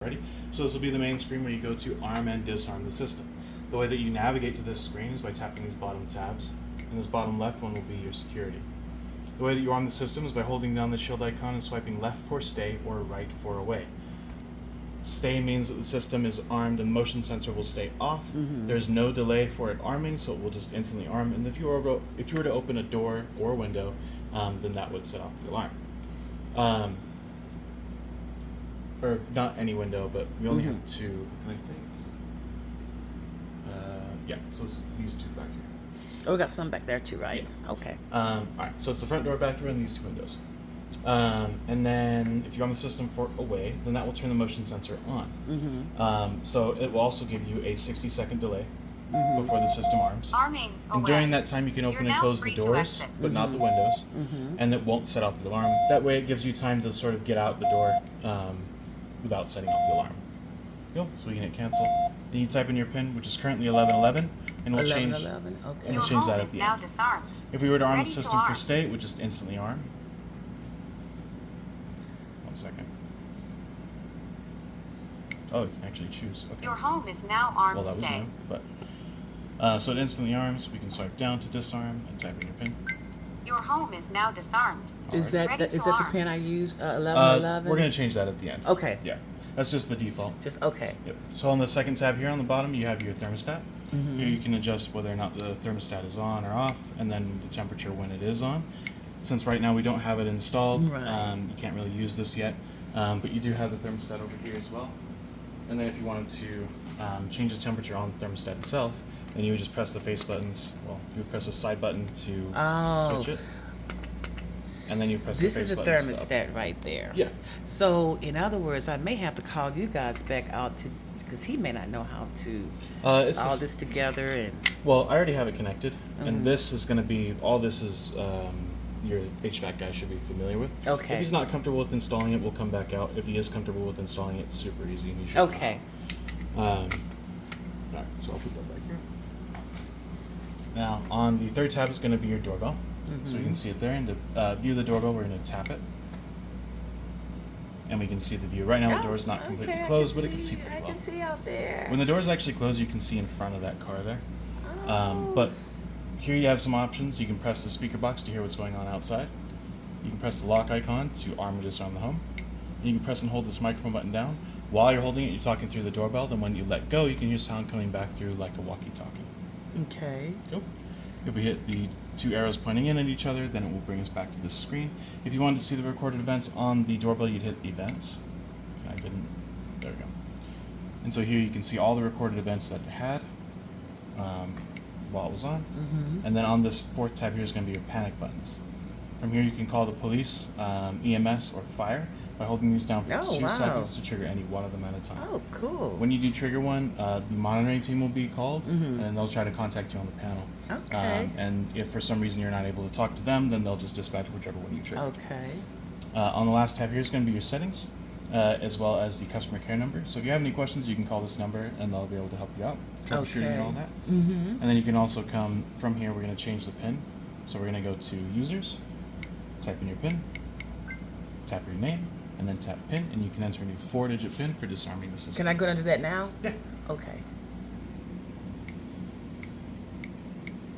Ready? So this will be the main screen where you go to arm and disarm the system. The way that you navigate to this screen is by tapping these bottom tabs, and this bottom left one will be your security. The way that you arm the system is by holding down the shield icon and swiping left for stay or right for away. Stay means that the system is armed and the motion sensor will stay off. There's no delay for it arming, so it will just instantly arm. And if you were to open a door or a window, then that would set off the alarm. Or not any window, but we only have two, and I think. Yeah, so it's these two back here. Oh, we got some back there too, right? Yeah. Okay. All right, so it's the front door, back door, and these two windows. And then if you're on the system for away, then that will turn the motion sensor on. So it will also give you a 60-second delay before the system arms. Arming And away. during that time, you can open and close the doors, but not the windows, and it won't set off the alarm. That way, it gives you time to sort of get out the door without setting off the alarm. Cool. So we can hit cancel. Then you type in your PIN, which is currently 1111, and we'll change. 11, okay. And we'll change that at the now end. disarmed. If we were to arm the Ready to system for arm. stay, it would just instantly arm. 1 second. Oh, you can actually choose. Okay. Your home is now armed. Well, that was stay. new, but so it instantly arms. We can swipe down to disarm and type in your PIN. Your home is now disarmed. Is Alright. that Ready is to that the arm. pin I use? 1111. We're gonna change that at the end. Okay. Yeah, that's just the default. Just okay. Yep. So on the second tab here on the bottom, you have your thermostat. Here you can adjust whether or not the thermostat is on or off, and then the temperature when it is on. Since right now we don't have it installed, Right. you can't really use this yet, but you do have the thermostat over here as well. And then if you wanted to change the temperature on the thermostat itself, then you would just press the face buttons. Well, you would press the side button to switch it. And then you press the This is face a button to thermostat right there. Yeah. So, in other words, I may have to call you guys back out to, because he may not know how to It's all this- this together and. Well, I already have it connected, and this is going to be, all this is, your HVAC guy should be familiar with. Okay. If he's not comfortable with installing it, we'll come back out. If he is comfortable with installing it, it's super easy, and you should. Okay. Alright, so I'll put that back here. Now, on the third tab is going to be your doorbell. So we can see it there, and to view the doorbell, we're going to tap it. And we can see the view. Right now, the door is not completely closed, but it can see pretty I well. can see out there. When the door is actually closed, you can see in front of that car there. Oh. But here you have some options. You can press the speaker box to hear what's going on outside. You can press the lock icon to arm or disarm the home. And you can press and hold this microphone button down. While you're holding it, you're talking through the doorbell. Then when you let go, you can hear sound coming back through like a walkie-talkie. Okay. Cool. If we hit the two arrows pointing in at each other, then it will bring us back to this screen. If you wanted to see the recorded events on the doorbell, you'd hit events. I didn't. There we go. And so here you can see all the recorded events that it had while it was on. And then on this fourth tab here is going to be your panic buttons. From here you can call the police, EMS, or fire by holding these down for Oh, 2 wow. seconds to trigger any one of them at a time. Oh, cool. When you do trigger one, the monitoring team will be called, and they'll try to contact you on the panel. Okay. And if for some reason you're not able to talk to them, then they'll just dispatch whichever one you trigger. Okay. On the last tab here is going to be your settings, as well as the customer care number. So if you have any questions, you can call this number, and they'll be able to help you out, troubleshooting and all that. And then you can also come from here. We're going to change the PIN. So we're going to go to users, type in your PIN, tap your name, and then tap PIN, and you can enter a new 4-digit PIN for disarming the system. Can I go under that now? Yeah. Okay.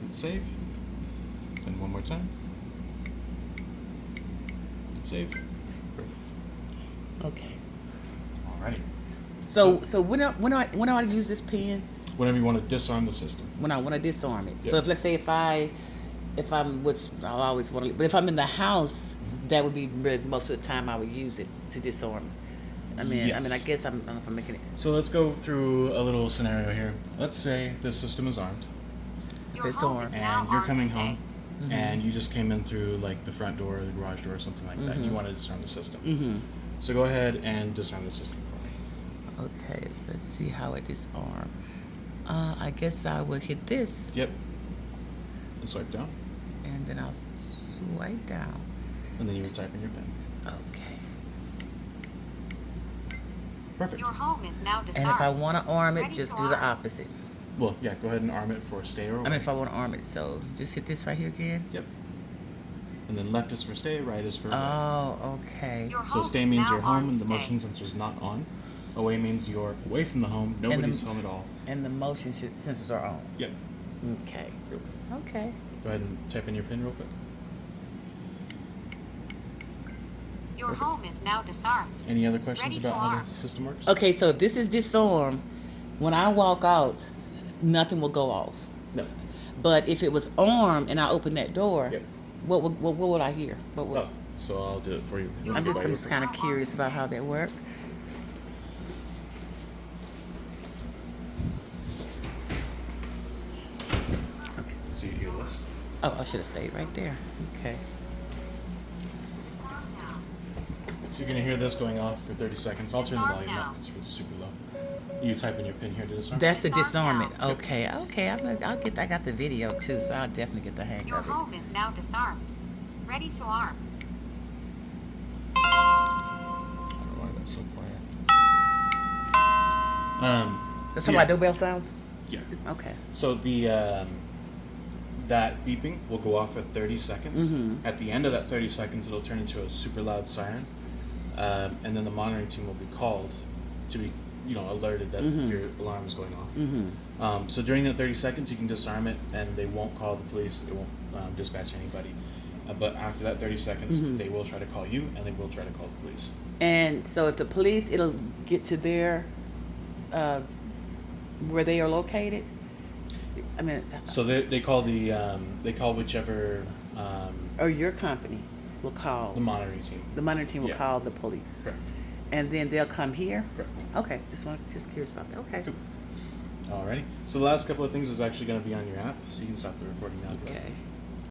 Hit save. Then one more time. Save. Perfect. Okay. Alrighty. So when do I use this pen? Whenever you want to disarm the system. When I want to disarm it. Yeah. So if let's say if I'm, which I always want to, but if I'm in the house, that would be most of the time I would use it to disarm it. I mean, I Yes. guess I don't know if I'm making it. So let's go through a little scenario here. Let's say this system is armed, Your It's home armed. is now and you're armed. coming Stay. home, and you just came in through like the front door or the garage door or something like that. And you want to disarm the system. So go ahead and disarm the system for me. Okay, let's see how it disarm. I guess I would hit this, Yep. And swipe down, and then I'll swipe down. and then you would type in your PIN. Okay. Perfect. Your home is now disarmed. And if I want to arm it, Ready just to do the arm. opposite. Well, yeah. Go ahead and arm it for stay or away. I mean, if I want to arm it, so just hit this right here again. Yep. And then left is for stay, right is for away. Oh, okay. Your So home stay is means now you're home armed. and the Stay. motion sensor's not on. Away means you're away from the home. Nobody's home at all. And the motion sensors are on. Yep. Okay. Okay. Go ahead and type in your PIN real quick. Your Perfect. home is now disarmed. Any other questions Ready to about how arm. the system works? Okay, so if this is disarm, when I walk out, nothing will go off. No. But if it was armed and I open that door, Yep. what would I hear? What would, Oh, so I'll do it for you. I'm just kind of curious about how that works. Okay. So you hear this? Oh, I should have stayed right there. Okay. So you're gonna hear this going off for 30 seconds. I'll turn the volume up because it's super low. You type in your PIN here to disarm. That's the disarmament. Yep. Okay. Okay. I got the video too, so I'll definitely get the hang Your of it. home is now disarmed. Ready to arm. I don't know why that's so quiet. That's so how my doorbell sounds. Yeah. Okay. So the that beeping will go off for 30 seconds. Mhm. At the end of that 30 seconds, it'll turn into a super loud siren, and then the monitoring team will be called to be, alerted that your alarm is going off. Mm-hmm. So during that 30 seconds, you can disarm it, and they won't call the police. They won't dispatch anybody. But after that 30 seconds, they will try to call you, and they will try to call the police. And so if the police, it'll get to their where they are located. I mean, So they call they call whichever or your company will call the monitoring team. the monitoring team will Yeah. call the police, Correct. and then they'll come here. Correct. Okay, just curious about that. Okay. Cool. Alrighty. So the last couple of things is actually going to be on your app, so you can stop the recording now. Okay.